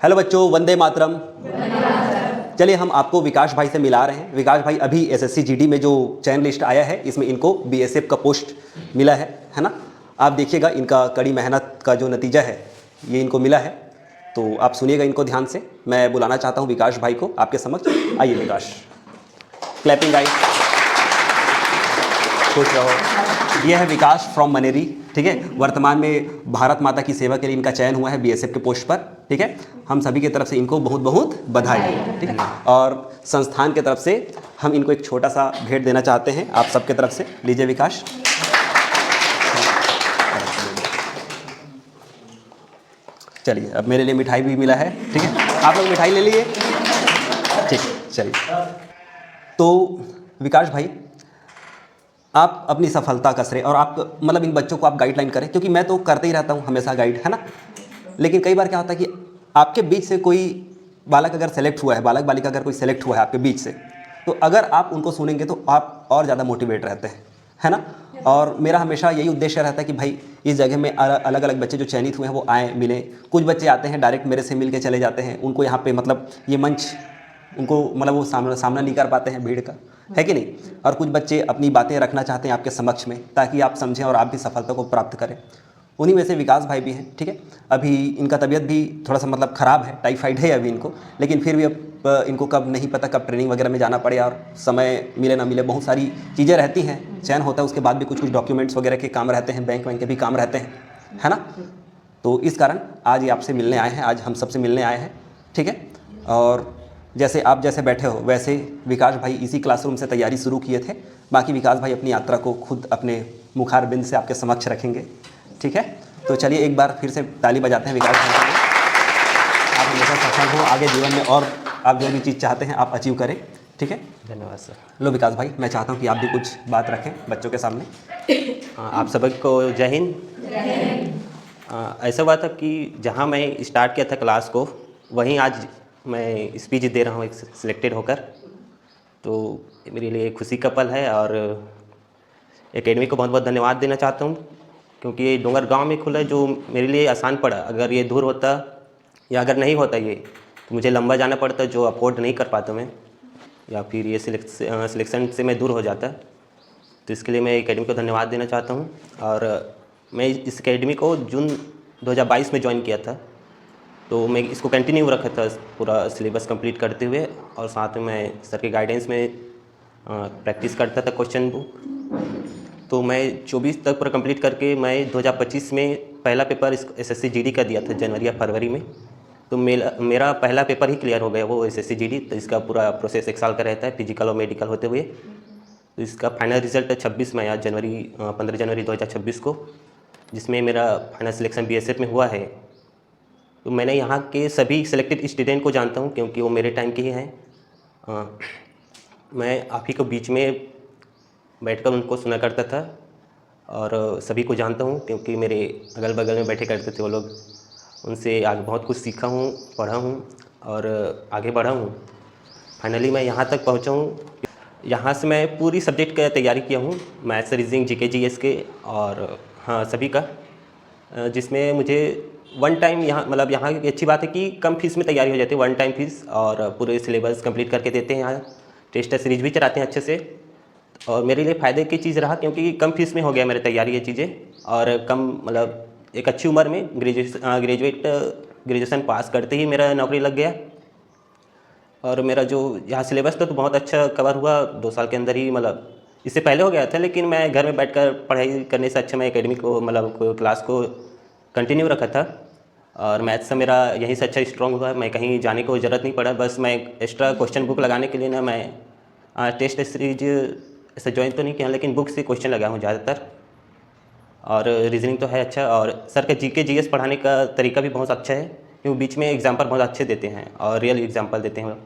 Hello बच्चों, वंदे मातरम। चलिए हम आपको विकास भाई से मिला रहे हैं। विकास भाई अभी एसएससी जीडी में जो चयन लिस्ट आया है इसमें इनको बीएसएफ का पोस्ट मिला है ना। आप देखिएगा इनका कड़ी मेहनत का जो नतीजा है ये इनको मिला है, तो आप सुनिएगा इनको ध्यान से। मैं बुलाना चाहता हूँ विकास भाई को आपके समक्ष। आइए विकास, क्लैपिंग आई। खुश रहो। ये है विकास फ्रॉम मनेरी, ठीक है। वर्तमान में भारत माता की सेवा के लिए इनका चयन हुआ है बीएसएफ के पोस्ट पर, ठीक है। हम सभी की तरफ से इनको बहुत बहुत बधाई, ठीक है। और संस्थान की तरफ से हम इनको एक छोटा सा भेंट देना चाहते हैं आप सबके तरफ से। लीजिए विकास। चलिए, अब मेरे लिए मिठाई भी मिला है, ठीक है। आप लोग मिठाई ले लिए, ठीक। चलिए, तो विकास भाई आप अपनी सफलता का श्रेय और आप मतलब इन बच्चों को आप गाइडलाइन करें, क्योंकि मैं तो करते ही रहता हूँ हमेशा गाइड, है ना। लेकिन कई बार क्या होता है कि आपके बीच से कोई बालक अगर सेलेक्ट हुआ है, बालक बालिका अगर कोई सेलेक्ट हुआ है आपके बीच से, तो अगर आप उनको सुनेंगे तो आप और ज़्यादा मोटिवेट रहते हैं, है ना। और मेरा हमेशा यही उद्देश्य रहता है कि भाई इस जगह में अलग अलग बच्चे जो चयनित हुए हैं वो आएँ, मिलें। कुछ बच्चे आते हैं डायरेक्ट मेरे से मिल के चले जाते हैं, उनको यहाँ पे मतलब ये मंच उनको मतलब वो सामना नहीं कर पाते हैं भीड़ का, है कि नहीं। और कुछ बच्चे अपनी बातें रखना चाहते हैं आपके समक्ष में ताकि आप समझें और आप भी सफलता को प्राप्त करें। उन्हीं में से विकास भाई भी हैं, ठीक है। अभी इनका तबीयत भी थोड़ा सा मतलब ख़राब है, टाइफाइड है अभी इनको, लेकिन फिर भी अब इनको कब नहीं पता कब ट्रेनिंग वगैरह में जाना पड़े और समय मिले ना मिले, बहुत सारी चीज़ें रहती हैं। चयन होता है उसके बाद भी कुछ कुछ डॉक्यूमेंट्स वगैरह के काम रहते हैं, बैंक के भी काम रहते हैं, है ना। तो इस कारण आज ये आपसे मिलने आए हैं, आज हम सबसे मिलने आए हैं, ठीक है। और जैसे आप जैसे बैठे हो वैसे विकास भाई इसी क्लासरूम से तैयारी शुरू किए थे। बाकी विकास भाई अपनी यात्रा को खुद अपने मुखार बिंद से आपके समक्ष रखेंगे, ठीक है। तो चलिए एक बार फिर से ताली बजाते हैं विकास भाई के लिए। आप हमेशा सफल हो आगे जीवन में और आप जो भी चीज़ चाहते हैं आप अचीव करें, ठीक है। धन्यवाद सर। लो विकास भाई, मैं चाहता हूँ कि आप भी कुछ बात रखें बच्चों के सामने। आप सभी को जय हिंद। ऐसा हुआ था कि जहाँ मैं स्टार्ट किया था क्लास को, वहीं आज मैं स्पीच दे रहा हूँ एक सिलेक्टेड होकर। तो मेरे लिए खुशी का पल है और एकेडमी को बहुत बहुत धन्यवाद देना चाहता हूँ, क्योंकि ये डोंगर गांव में खुला जो मेरे लिए आसान पड़ा। अगर ये दूर होता या अगर नहीं होता ये, तो मुझे लंबा जाना पड़ता जो अफोर्ड नहीं कर पाता मैं, या फिर ये सिलेक्शन से मैं दूर हो जाता। तो इसके लिए मैं एकेडमी को धन्यवाद देना चाहता हूँ। और मैं इस एकेडमी को जून 2022 में ज्वाइन किया था, तो मैं इसको कंटिन्यू रखा था पूरा सिलेबस कंप्लीट करते हुए, और साथ में मैं सर के गाइडेंस में प्रैक्टिस करता था क्वेश्चन बुक। तो मैं 24 तक पूरा कंप्लीट करके मैं 2025 में पहला पेपर एसएससी जीडी का दिया था, जनवरी या फरवरी में। तो मेरा पहला पेपर ही क्लियर हो गया, वो एसएससी जीडी। तो इसका पूरा प्रोसेस 1 साल का रहता है, फिजिकल और मेडिकल होते हुए। तो इसका फाइनल रिजल्ट है 26 में, आज 15 जनवरी 2026 को, जिसमें मेरा फाइनल सिलेक्शन बीएसएफ में हुआ है। तो मैंने यहाँ के सभी सिलेक्टेड स्टूडेंट को जानता हूँ, क्योंकि वो मेरे टाइम के ही हैं। मैं आप ही को बीच में बैठकर उनको सुना करता था और सभी को जानता हूँ, क्योंकि मेरे अगल बगल में बैठे करते थे वो लोग। उनसे आगे बहुत कुछ सीखा हूँ, पढ़ा हूँ और आगे बढ़ा हूँ। फाइनली मैं यहाँ तक पहुँचा हूँ। यहाँ से मैं पूरी सब्जेक्ट का तैयारी किया हूँ, मैथ्स, रीजनिंग, जीके, जीएस के और हाँ सभी का, जिसमें मुझे वन टाइम यहाँ मतलब यहाँ की अच्छी बात है कि कम फीस में तैयारी हो जाती है, वन टाइम फीस, और पूरे सिलेबस कंप्लीट करके देते हैं। यहाँ टेस्ट सीरीज भी चलाते हैं अच्छे से, और मेरे लिए फ़ायदे की चीज़ रहा, क्योंकि कम फीस में हो गया मेरी तैयारी ये चीज़ें, और कम मतलब एक अच्छी उम्र में ग्रेजुएशन पास करते ही मेरा नौकरी लग गया। और मेरा जो यहाँ सिलेबस था तो बहुत अच्छा कवर हुआ 2 साल के अंदर ही, मतलब इससे पहले हो गया था, लेकिन मैं घर में बैठकर पढ़ाई करने से अच्छा मैं एकेडमी को मतलब क्लास को कंटिन्यू रखा था। और मैथ्स से मेरा यहीं से अच्छा स्ट्रॉन्ग हुआ, मैं कहीं जाने को ज़रूरत नहीं पड़ा। बस मैं एक्स्ट्रा क्वेश्चन बुक लगाने के लिए ना, मैं टेस्ट सीरीज ऐसा ज्वाइन तो नहीं किया, लेकिन बुक से क्वेश्चन लगाया हूँ ज़्यादातर। और रीजनिंग तो है अच्छा, और सर का जीके जीएस पढ़ाने का तरीका भी बहुत अच्छा है, क्योंकि बीच में एग्जाम्पल बहुत अच्छे देते हैं और रियल एग्जाम्पल देते हैं,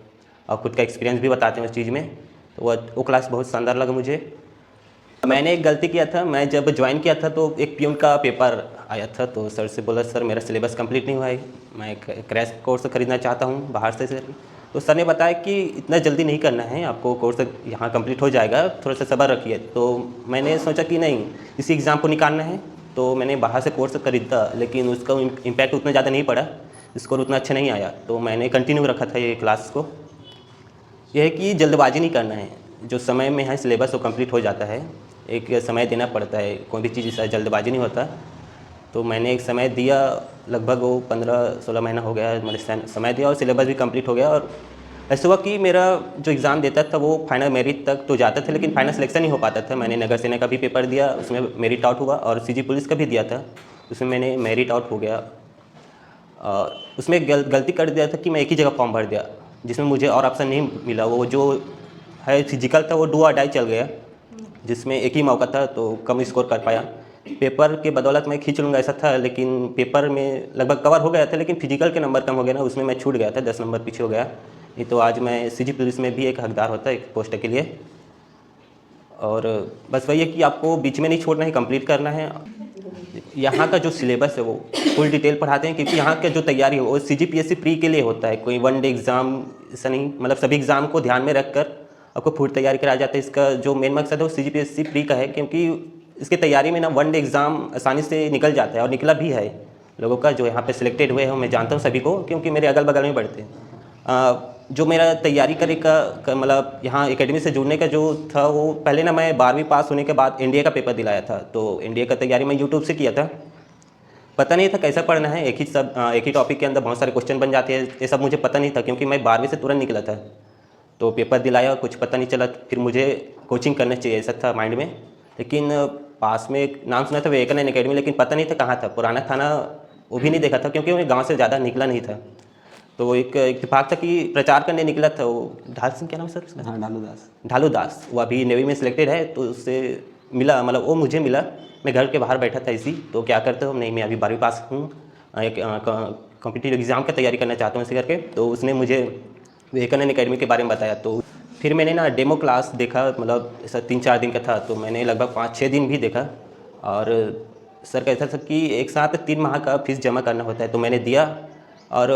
और खुद का एक्सपीरियंस भी बताते हैं उस चीज़ में। तो वो क्लास बहुत शानदार लगा मुझे। मैंने एक गलती किया था, मैं जब ज्वाइन किया था तो एक पियून का पेपर आया था, तो सर से बोला सर मेरा सिलेबस कंप्लीट नहीं हुआ है, मैं क्रैश कोर्स खरीदना चाहता हूँ बाहर से सर। तो सर ने बताया कि इतना जल्दी नहीं करना है, आपको कोर्स यहाँ कंप्लीट हो जाएगा, थोड़ा सा सब्र रखिए। तो मैंने सोचा कि नहीं, इसी एग्ज़ाम को निकालना है, तो मैंने बाहर से कोर्स खरीदा, लेकिन उसका इम्पैक्ट उतना ज़्यादा नहीं पड़ा स्कोर उतना अच्छा नहीं आया, तो मैंने कंटिन्यू रखा था ये क्लास को। यह है कि जल्दबाजी नहीं करना है, जो समय में है सिलेबस वो कंप्लीट हो जाता है, एक समय देना पड़ता है, कोई भी चीज़ ऐसा जल्दबाजी नहीं होता। तो मैंने एक समय दिया, लगभग वो 15-16 महीना हो गया मैंने समय दिया और सिलेबस भी कंप्लीट हो गया। और ऐसा हुआ कि मेरा जो एग्ज़ाम देता था वो फाइनल मेरिट तक तो जाता था, लेकिन फाइनल सिलेक्शन नहीं हो पाता था। मैंने नगर सेना का भी पेपर दिया, उसमें मेरिट आउट हुआ, और सीजी पुलिस का भी दिया था, उसमें मैंने मेरिट आउट हो गया। उसमें गलती कर दिया था कि मैं एक ही जगह फॉर्म भर दिया, जिसमें मुझे और ऑप्शन नहीं मिला। वो जो है फिजिकल था वो डू और डाई चल गया, जिसमें एक ही मौका था तो कम स्कोर कर पाया। पेपर के बदौलत मैं खींच लूँगा ऐसा था, लेकिन पेपर में लगभग कवर हो गया था, लेकिन फिजिकल के नंबर कम हो गया ना, उसमें मैं छूट गया था, 10 नंबर पीछे हो गया। नहीं तो आज मैं सीजी पुलिस में भी एक हकदार होता एक पोस्ट के लिए। और बस वही है कि आपको बीच में नहीं छोड़ना है, कंप्लीट करना है। यहाँ का जो सिलेबस है वो फुल डिटेल पढ़ाते हैं, क्योंकि यहाँ का जो तैयारी है वो CGPSC प्री के लिए होता है, कोई वन डे एग्ज़ाम ऐसा नहीं, मतलब सभी एग्ज़ाम को ध्यान में रखकर आपको फुल तैयारी कराया जाता है। इसका जो मेन मकसद है वो CGPSC प्री का है, क्योंकि इसकी तैयारी में ना वन डे एग्ज़ाम आसानी से निकल जाता है, और निकला भी है लोगों का, जो यहाँ पे सिलेक्टेड हुए हैं मैं जानता हूँ सभी को, क्योंकि मेरे अगल बगल में पढ़ते हैं। जो मेरा तैयारी करे का मतलब यहाँ एकेडमी से जुड़ने का जो था, वो पहले ना मैं 12वीं पास होने के बाद एनडीए का पेपर दिलाया था, तो एनडीए का तैयारी मैं यूट्यूब से किया था। पता नहीं था कैसा पढ़ना है, एक ही टॉपिक के अंदर बहुत सारे क्वेश्चन बन जाते हैं, ये सब मुझे पता नहीं था, क्योंकि मैं 12वीं से तुरंत निकला था। तो पेपर दिलाया, कुछ पता नहीं चला, फिर मुझे कोचिंग करना चाहिए ऐसा था माइंड में। लेकिन पास में एक नाम सुना था विवेकानंद एकेडमी, लेकिन पता नहीं था कहाँ था, पुराना थाना वो भी नहीं देखा था, क्योंकि मैं गाँव से ज़्यादा निकला नहीं था। तो वो एक इत्तेफाक था कि प्रचार करने निकला था, वो ढाल सिंह, क्या नाम है सर उसका? हाँ, ढालू दास। ढालू दास, वो अभी नेवी में सिलेक्टेड है, तो उससे मिला, मतलब वो मुझे मिला। मैं घर के बाहर बैठा था इसी, तो क्या करते हो, नहीं मैं अभी 12वीं पास हूँ, एक कॉम्पिटिटिव एग्ज़ाम की तैयारी करना चाहता हूँ ऐसे करके। तो उसने मुझे विवेकानंद एकेडमी के बारे में बताया। तो फिर मैंने ना डेमो क्लास देखा, मतलब ऐसा 3-4 दिन का था, तो मैंने लगभग 5-6 दिन भी देखा। और सर का ऐसा था कि एक साथ 3 माह का फीस जमा करना होता है, तो मैंने दिया। और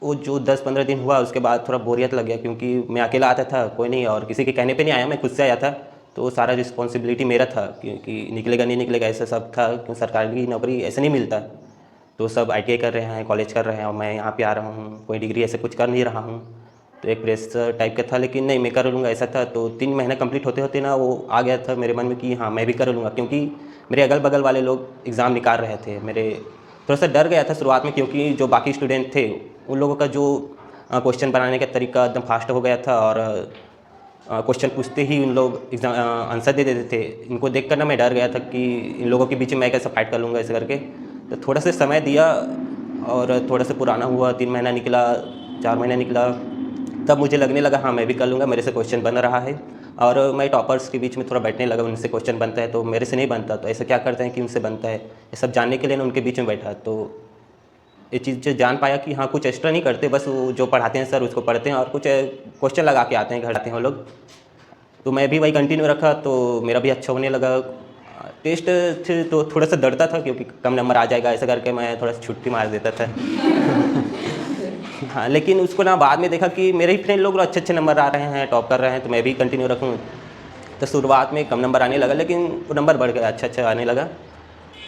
वो जो 10-15 दिन हुआ उसके बाद थोड़ा बोरियत लग गया, क्योंकि मैं अकेला आता था, कोई नहीं, और किसी के कहने पे नहीं आया, मैं खुद से आया था। तो सारा रिस्पॉन्सिबिलिटी मेरा था, क्योंकि निकलेगा नहीं निकलेगा ऐसा सब था, क्योंकि सरकारी नौकरी ऐसे नहीं मिलता। तो सब ITI कर रहे हैं, कॉलेज कर रहे हैं, और मैं यहाँ पे आ रहा हूँ, कोई डिग्री ऐसे कुछ कर नहीं रहा हूँ। तो एक प्रेशर टाइप का था, लेकिन नहीं मैं कर लूँगा ऐसा था। तो 3 महीना कंप्लीट होते होते ना वो आ गया था मेरे मन में कि हाँ मैं भी कर लूँगा, क्योंकि मेरे अगल बगल वाले लोग एग्ज़ाम निकाल रहे थे। मेरे थोड़ा सा डर गया था शुरुआत में, क्योंकि जो बाकी स्टूडेंट थे उन लोगों का जो क्वेश्चन बनाने का तरीका एकदम फास्ट हो गया था, और क्वेश्चन पूछते ही उन लोग एग्जाम आंसर दे देते थे। इनको देख कर ना मैं डर गया था कि इन लोगों के बीच में मैं कैसे फाइट कर लूँगा ऐसे करके। तो थोड़ा सा समय दिया, और थोड़ा सा पुराना हुआ, 3 महीना निकला, 4 महीना निकला, तब मुझे लगने लगा हाँ मैं भी कर लूँगा, मेरे से क्वेश्चन बन रहा है। और मैं टॉपर्स के बीच में थोड़ा बैठने लगा, उनसे क्वेश्चन बनता है तो मेरे से नहीं बनता, तो ऐसा क्या करते हैं कि उनसे बनता है, ये सब जानने के लिए ना उनके बीच में बैठा। तो ये चीज़ जान पाया कि हाँ कुछ एक्स्ट्रा नहीं करते, बस वो जो पढ़ाते हैं सर उसको पढ़ते हैं, और कुछ क्वेश्चन लगा के आते हैं, घर आते हैं वो लोग। तो मैं भी वही कंटिन्यू रखा, तो मेरा भी अच्छा होने लगा। टेस्ट थे तो थोड़ा सा डरता था, क्योंकि कम नंबर आ जाएगा ऐसा करके मैं थोड़ा सा छुट्टी मार देता था। हाँ, लेकिन उसको ना बाद में देखा कि मेरे ही फ्रेंड लोग अच्छे अच्छे नंबर आ रहे हैं, टॉप कर रहे हैं, तो मैं भी कंटिन्यू रखूँ। तो शुरुआत में कम नंबर आने लगा, लेकिन वो नंबर बढ़ गया, अच्छा अच्छा आने लगा,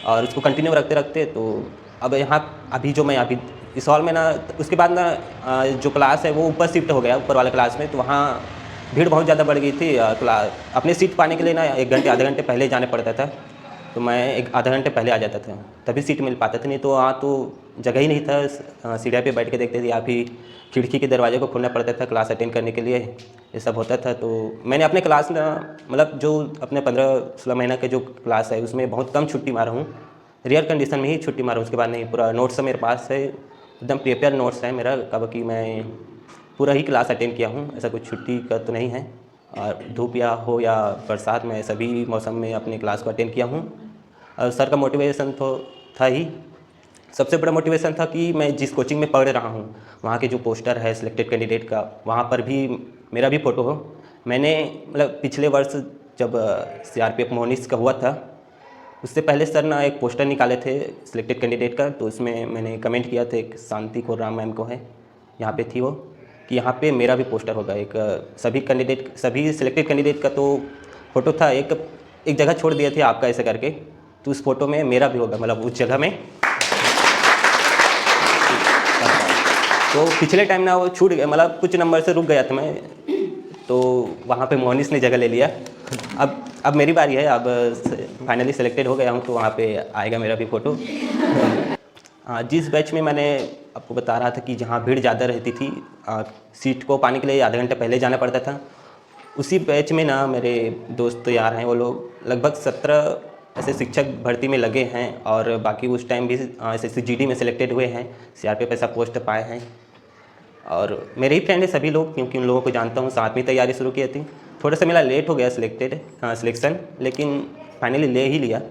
और उसको कंटिन्यू रखते रखते तो अब यहाँ अभी जो मैं अभी इस हॉल में ना, उसके बाद ना जो क्लास है वो ऊपर शिफ्ट हो गया, ऊपर वाले क्लास में। तो वहाँ भीड़ बहुत ज़्यादा बढ़ गई थी, क्लास अपने सीट पाने के लिए ना 1 घंटे आधे घंटे पहले जाने पड़ता था। तो मैं एक आधा घंटे पहले आ जाता था, तभी सीट मिल पाता था, नहीं तो वहाँ तो जगह ही नहीं था। सीढ़िया पे बैठ के देखते थे, या फिर खिड़की के दरवाजे को खोलना पड़ता था क्लास अटेंड करने के लिए, ये सब होता था। तो मैंने अपने क्लास में मतलब जो अपने 15-16 महीना के जो क्लास है उसमें बहुत कम छुट्टी मारा हूँ, रेयर कंडीशन में ही छुट्टी मारा हूँ। उसके बाद नहीं, पूरा नोट्स मेरे पास है, एकदम प्रिपेयर नोट्स है मेरा, कब कि मैं पूरा ही क्लास अटेंड किया हूँ, ऐसा कुछ छुट्टी का तो नहीं है। और धूप या हो या बरसात में सभी मौसम में अपने क्लास को अटेंड किया हूँ। और सर का मोटिवेशन तो था ही, सबसे बड़ा मोटिवेशन था कि मैं जिस कोचिंग में पढ़ रहा हूँ वहाँ के जो पोस्टर है सिलेक्टेड कैंडिडेट का, वहाँ पर भी मेरा भी फ़ोटो हो। मैंने मतलब पिछले वर्ष जब CRPF मोनिस का हुआ था, उससे पहले सर ना एक पोस्टर निकाले थे सिलेक्टेड कैंडिडेट का, तो उसमें मैंने कमेंट किया था, एक शांति कोराम मैम को है यहाँ पे थी वो, कि यहाँ पे मेरा भी पोस्टर होगा। एक सभी सिलेक्टेड कैंडिडेट का तो फ़ोटो था, एक जगह छोड़ दिए थे आपका ऐसे करके, तो उस फोटो में मेरा भी होगा, मतलब उस जगह में। तो पिछले टाइम ना वो छूट गया, मतलब कुछ नंबर से रुक गया था मैं, तो वहाँ पे मोनिस ने जगह ले लिया। अब मेरी बारी है, अब फाइनली सिलेक्टेड हो गया हूँ, तो वहाँ पे आएगा मेरा भी फ़ोटो। हाँ, जिस बैच में मैंने आपको बता रहा था कि जहाँ भीड़ ज़्यादा रहती थी, सीट को पाने के लिए आधे घंटे पहले जाना पड़ता था, उसी बैच में ना मेरे दोस्त यार हैं, वो लोग लगभग 17 ऐसे शिक्षक भर्ती में लगे हैं, और बाकी उस टाइम भी SSC-GD में सिलेक्टेड हुए हैं, CRPF ऐसा पोस्ट पाए हैं। और मेरे ही फ्रेंड है सभी लोग, क्योंकि उन लोगों को जानता हूँ, साथ में तैयारी शुरू की थी। थोड़ा सा मेरा लेट हो गया सिलेक्शन, लेकिन फाइनली ले ही लिया।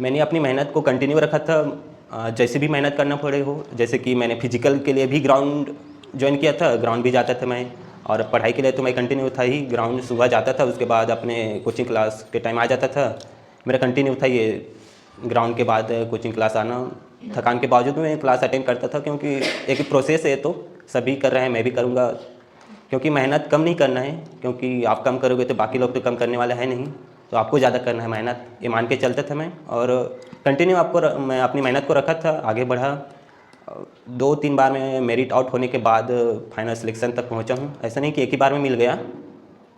मैंने अपनी मेहनत को कंटिन्यू रखा था, जैसे भी मेहनत करना पड़े हो, जैसे कि मैंने फिजिकल के लिए भी ग्राउंड ज्वाइन किया था, ग्राउंड भी जाता था मैं, और पढ़ाई के लिए तो मैं कंटिन्यू था ही, ग्राउंड सुबह जाता था, उसके बाद अपने कोचिंग क्लास के टाइम आ जाता था। मेरा कंटिन्यू था ये, ग्राउंड के बाद कोचिंग क्लास आना, थकान के बावजूद मैं क्लास अटेंड करता था, क्योंकि एक प्रोसेस है, तो सभी कर रहे हैं, मैं भी करूँगा, क्योंकि मेहनत कम नहीं करना है, क्योंकि आप कम करोगे तो बाकी लोग तो कम करने वाले हैं नहीं, तो आपको ज़्यादा करना है मेहनत, ये मान के चलता था मैं, और कंटिन्यू मैं अपनी मेहनत को रखा था, आगे बढ़ा। 2-3 बार मैं मेरिट आउट होने के बाद फाइनल सिलेक्शन तक पहुंचा हूं। ऐसा नहीं कि एक ही बार में मिल गया,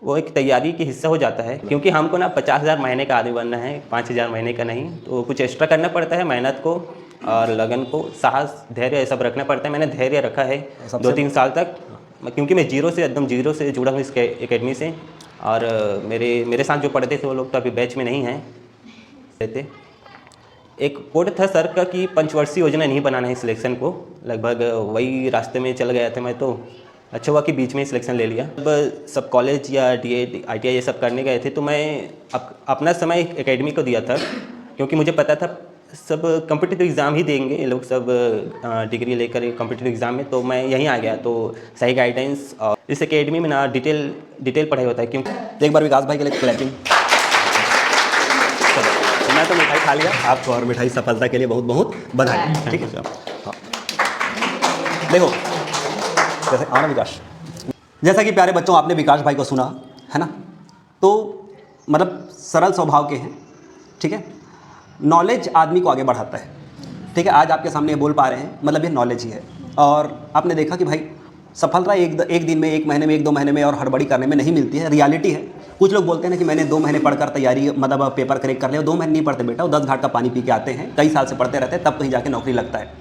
वो एक तैयारी की हिस्सा हो जाता है, क्योंकि हमको ना 50,000 महीने का आदमी बनना है, 5,000 महीने का नहीं, तो कुछ एक्स्ट्रा करना पड़ता है, मेहनत को और लगन को, साहस, धैर्य, ये सब रखना पड़ता है। मैंने धैर्य रखा है 2-3 साल तक, क्योंकि मैं एकदम जीरो से जुड़ा हूँ इस एकेडमी से, और मेरे साथ जो पढ़ते थे वो लोग तो अभी बैच में नहीं हैं रहते। एक कोड था सर का कि पंचवर्षीय योजना नहीं बनाना है सिलेक्शन को, लगभग वही रास्ते में चल गया था मैं, तो अच्छा हुआ कि बीच में ही सिलेक्शन ले लिया। अब सब कॉलेज या DED ITI ये सब करने गए थे, तो मैं अपना समय एकेडमी को दिया था, क्योंकि मुझे पता था सब कॉम्पिटिटिव एग्ज़ाम ही देंगे ये लोग, सब डिग्री लेकर कॉम्पिटिटिव एग्ज़ाम में, तो मैं यहीं आ गया। तो सही गाइडेंस, और इस एकेडमी में ना डिटेल पढ़ाई होता है, क्योंकि एक बार विकास भाई के लिए क्लैपिंग। मैं तो मिठाई खा लिया, आपको और मिठाई सफलता के लिए बहुत बहुत बधाई। ठीक है, हाँ। देखो जैसे आना विकास, जैसा कि प्यारे बच्चों आपने विकास भाई को सुना है ना, तो मतलब सरल स्वभाव के हैं, ठीक है। नॉलेज आदमी को आगे बढ़ाता है, ठीक है। आज आपके सामने बोल पा रहे हैं, मतलब ये नॉलेज ही है। और आपने देखा कि भाई सफलता एक दिन में, 1 महीने में, 1-2 महीने में और हड़बड़ी करने में नहीं मिलती है, रियलिटी है। कुछ लोग बोलते हैं ना कि मैंने 2 महीने पढ़कर तैयारी, मतलब पेपर क्रैक कर लिया। 2 महीने नहीं पढ़ते बेटा, वो 10 घाट का पानी पी के आते हैं, कई साल से पढ़ते रहते हैं, तब कहीं जाके नौकरी लगता है।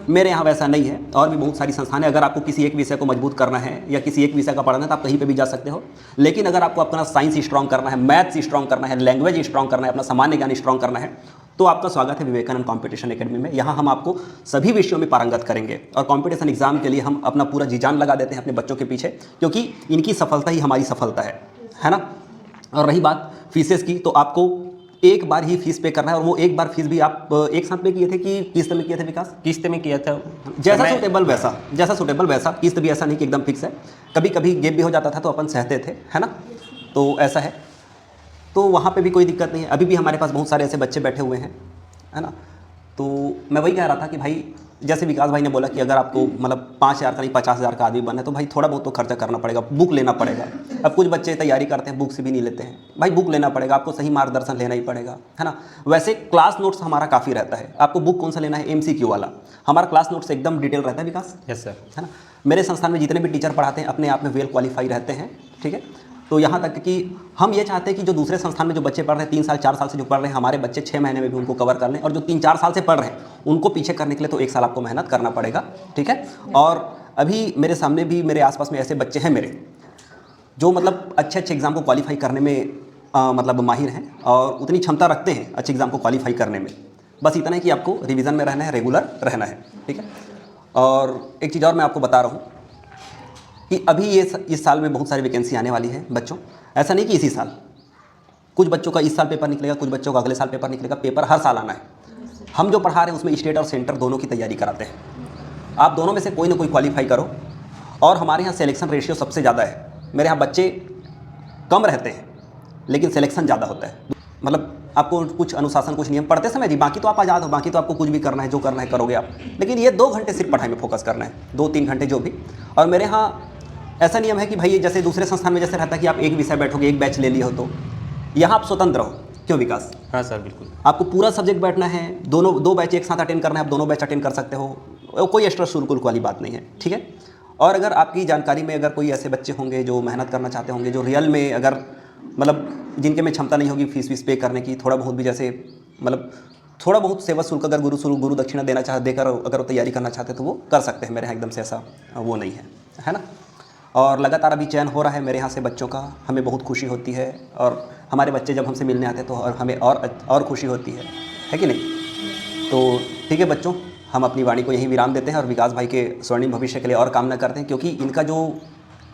मेरे यहाँ वैसा नहीं है, और भी बहुत सारी संस्थान है। अगर आपको किसी एक विषय को मजबूत करना है या किसी एक विषय का पढ़ना है तो आप कहीं पे भी जा सकते हो, लेकिन अगर आपको अपना साइंस स्ट्रॉन्ग करना है, मैथ्स स्ट्रॉन्ग करना है, लैंग्वेज स्ट्रॉन्ग करना है, अपना सामान्य ज्ञान स्ट्रॉन्ग करना है, तो आपका स्वागत है विवेकानंद कॉम्पिटिशन एकेडमी में। यहाँ हम आपको सभी विषयों में पारंगत करेंगे, और कॉम्पिटिशन एग्जाम के लिए हम अपना पूरा जी जान लगा देते हैं अपने बच्चों के पीछे, क्योंकि इनकी सफलता ही हमारी सफलता है ना। और रही बात फीसेस की, तो आपको एक बार ही फीस पे करना है, और वो एक बार फीस भी आप एक साथ में किए थे कि किस्त में किए थे विकास? किस्त में किया था, जैसा सुटेबल वैसा। किस्त भी ऐसा नहीं कि एकदम फिक्स है, कभी कभी गैप भी हो जाता था तो अपन सहते थे, है ना। तो ऐसा है, तो वहाँ पे भी कोई दिक्कत नहीं है। अभी भी हमारे पास बहुत सारे ऐसे बच्चे बैठे हुए हैं, है ना। तो मैं वही कह रहा था कि भाई जैसे विकास भाई ने बोला कि अगर आपको मतलब 5,000 का नहीं 50,000 का आदमी बनना है, तो भाई थोड़ा बहुत तो खर्चा करना पड़ेगा, बुक लेना पड़ेगा। अब कुछ बच्चे तैयारी करते हैं, बुक से भी नहीं लेते हैं, भाई बुक लेना पड़ेगा, आपको सही मार्गदर्शन लेना ही पड़ेगा, है ना। वैसे क्लास नोट्स हमारा काफ़ी रहता है। आपको बुक कौन सा लेना है? MCQ वाला। हमारा क्लास नोट्स एकदम डिटेल रहता है विकास। यस सर, है ना। मेरे संस्थान में जितने भी टीचर पढ़ाते हैं अपने आप में वेल क्वालिफाई रहते हैं, ठीक है। तो यहाँ तक कि हम ये चाहते हैं कि जो दूसरे संस्थान में जो बच्चे पढ़ रहे हैं 3 साल 4 साल से जो पढ़ रहे हैं, हमारे बच्चे 6 महीने में भी उनको कवर कर लें, और जो 3-4 साल से पढ़ रहे हैं उनको पीछे करने के लिए तो 1 साल आपको मेहनत करना पड़ेगा, ठीक है। और अभी मेरे सामने भी, मेरे आसपास में ऐसे बच्चे हैं मेरे, जो मतलब अच्छे एग्ज़ाम को क्वालिफाई करने में मतलब माहिर हैं, और उतनी क्षमता रखते हैं अच्छे एग्ज़ाम को क्वालिफाई करने में। बस इतना है कि आपको रिवीजन में रहना है, रेगुलर रहना है, ठीक है। और एक चीज़ और मैं आपको बता रहा हूँ कि अभी इस साल में बहुत सारी वैकेंसी आने वाली है बच्चों। ऐसा नहीं कि इसी साल, कुछ बच्चों का इस साल पेपर निकलेगा, कुछ बच्चों का अगले साल पेपर निकलेगा। पेपर हर साल आना है। हम जो पढ़ा रहे हैं उसमें स्टेट और सेंटर दोनों की तैयारी कराते हैं। आप दोनों में से कोई ना कोई क्वालिफाई करो। और हमारे यहाँ सिलेक्शन रेशियो सबसे ज़्यादा है। मेरे यहाँ बच्चे कम रहते हैं लेकिन सिलेक्शन ज़्यादा होता है। मतलब आपको कुछ अनुशासन, कुछ नियम पढ़ते समय जी, बाकी तो आप आज़ाद हो, बाकी तो आपको कुछ भी करना है, जो करना है करोगे आप, लेकिन ये 2 घंटे सिर्फ पढ़ाई में फोकस करना है, 2-3 घंटे जो भी। और मेरे यहाँ ऐसा नियम है कि भाई जैसे दूसरे संस्थान में जैसे रहता है कि आप एक विषय बैठोगे, एक बैच ले लिए हो, तो यहाँ आप स्वतंत्र हो। क्यों विकास? हाँ सर बिल्कुल। आपको पूरा सब्जेक्ट बैठना है, 2 बैच एक साथ अटेंड करना है, आप दोनों बैच अटेंड कर सकते हो। कोई एक्स्ट्रा शुल्क वाली बात नहीं है, ठीक है। और अगर आपकी जानकारी में अगर कोई ऐसे बच्चे होंगे जो मेहनत करना चाहते होंगे, जो रियल में अगर मतलब जिनके में क्षमता नहीं होगी फीस वीस पे करने की, थोड़ा बहुत भी जैसे मतलब थोड़ा बहुत सेवा शुल्क अगर गुरु दक्षिणा देना देकर अगर वो तैयारी करना चाहते तो वो कर सकते हैं। मेरे यहाँ एकदम से ऐसा वो नहीं है ना। और लगातार अभी चयन हो रहा है मेरे यहाँ से बच्चों का, हमें बहुत खुशी होती है। और हमारे बच्चे जब हमसे मिलने आते हैं तो और हमें और खुशी होती है कि नहीं। तो ठीक है बच्चों, हम अपनी वाणी को यहीं विराम देते हैं और विकास भाई के स्वर्णिम भविष्य के लिए और कामना करते हैं, क्योंकि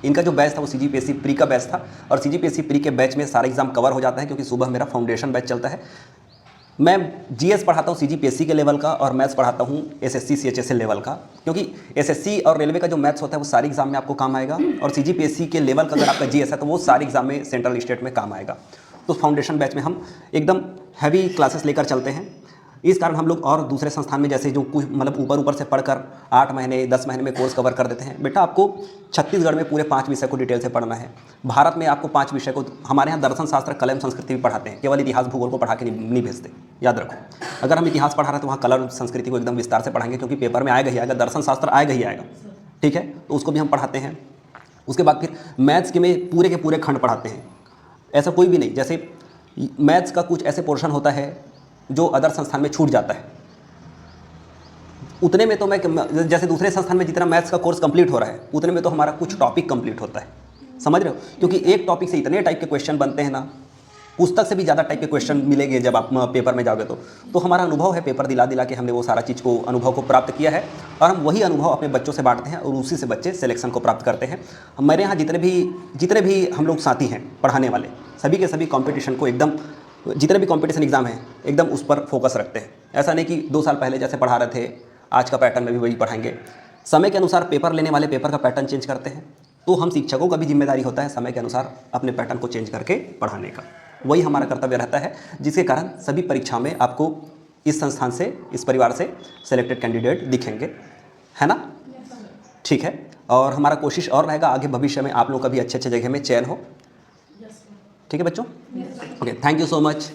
इनका जो बैच था वो CGPSC प्री का बैच था। और CGPSC प्री के बैच में सारा एग्ज़ाम कवर हो जाता है, क्योंकि सुबह मेरा फाउंडेशन बैच चलता है। मैं GS पढ़ाता हूँ CGPSC के लेवल का, और मैथ्स पढ़ाता हूँ SSC CHSL लेवल का, क्योंकि SSC और रेलवे का जो मैथ्स होता है वो सारे एग्ज़ाम में आपको काम आएगा। और CGPSC के लेवल का अगर आपका GS है तो वो सारे एग्ज़ाम में सेंट्रल स्टेट में काम आएगा। तो फाउंडेशन बैच में हम एकदम हैवी क्लासेस लेकर चलते हैं। इस कारण हम लोग और दूसरे संस्थान में जैसे जो कुछ मतलब ऊपर से पढ़कर 8 महीने 10 महीने में कोर्स कवर कर देते हैं। बेटा आपको छत्तीसगढ़ में पूरे 5 विषय को डिटेल से पढ़ना है। भारत में आपको 5 विषय को, हमारे यहाँ दर्शन शास्त्र कला एवं संस्कृति भी पढ़ाते हैं, केवल इतिहास भूगोल को पढ़ा के नहीं भेजते, याद रखो। अगर हम इतिहास पढ़ा रहे हैं तो वहाँ कला और संस्कृति को एकदम विस्तार से पढ़ाएंगे, क्योंकि पेपर में आएगा ही आएगा, दर्शन शास्त्र आएगा ही आएगा, ठीक है। तो उसको भी हम पढ़ाते हैं। उसके बाद फिर मैथ्स के में पूरे के पूरे खंड पढ़ाते हैं। ऐसा कोई भी नहीं, जैसे मैथ्स का कुछ ऐसे पोर्शन होता है जो अदर संस्थान में छूट जाता है, उतने में तो मैं जैसे दूसरे संस्थान में जितना मैथ्स का कोर्स कंप्लीट हो रहा है उतने में तो हमारा कुछ टॉपिक कंप्लीट होता है, समझ रहे हो। क्योंकि एक टॉपिक से इतने टाइप के क्वेश्चन बनते हैं ना, पुस्तक से भी ज़्यादा टाइप के क्वेश्चन मिलेंगे जब आप पेपर में जाओगे तो हमारा अनुभव है, पेपर दिला के हमने वो सारा चीज़ को अनुभव को प्राप्त किया है। और हम वही अनुभव अपने बच्चों से बांटते हैं और उसी से बच्चे सिलेक्शन को प्राप्त करते हैं। हमारे यहाँ जितने भी हम लोग साथी हैं पढ़ाने वाले, सभी के सभी कॉम्पिटिशन को एकदम, जितने भी कॉम्पिटिशन एग्जाम हैं एकदम उस पर फोकस रखते हैं। ऐसा नहीं कि 2 साल पहले जैसे पढ़ा रहे थे आज का पैटर्न में भी वही पढ़ाएंगे। समय के अनुसार पेपर लेने वाले पेपर का पैटर्न चेंज करते हैं, तो हम शिक्षकों का भी जिम्मेदारी होता है समय के अनुसार अपने पैटर्न को चेंज करके पढ़ाने का। वही हमारा कर्तव्य रहता है, जिसके कारण सभी परीक्षाओं में आपको इस संस्थान से, इस परिवार से सेलेक्टेड कैंडिडेट दिखेंगे, है ना। ठीक है। और हमारा कोशिश और रहेगा आगे भविष्य में आप लोगों का भी अच्छे जगह में चयन हो। ठीक है बच्चों। Okay, thank you so much.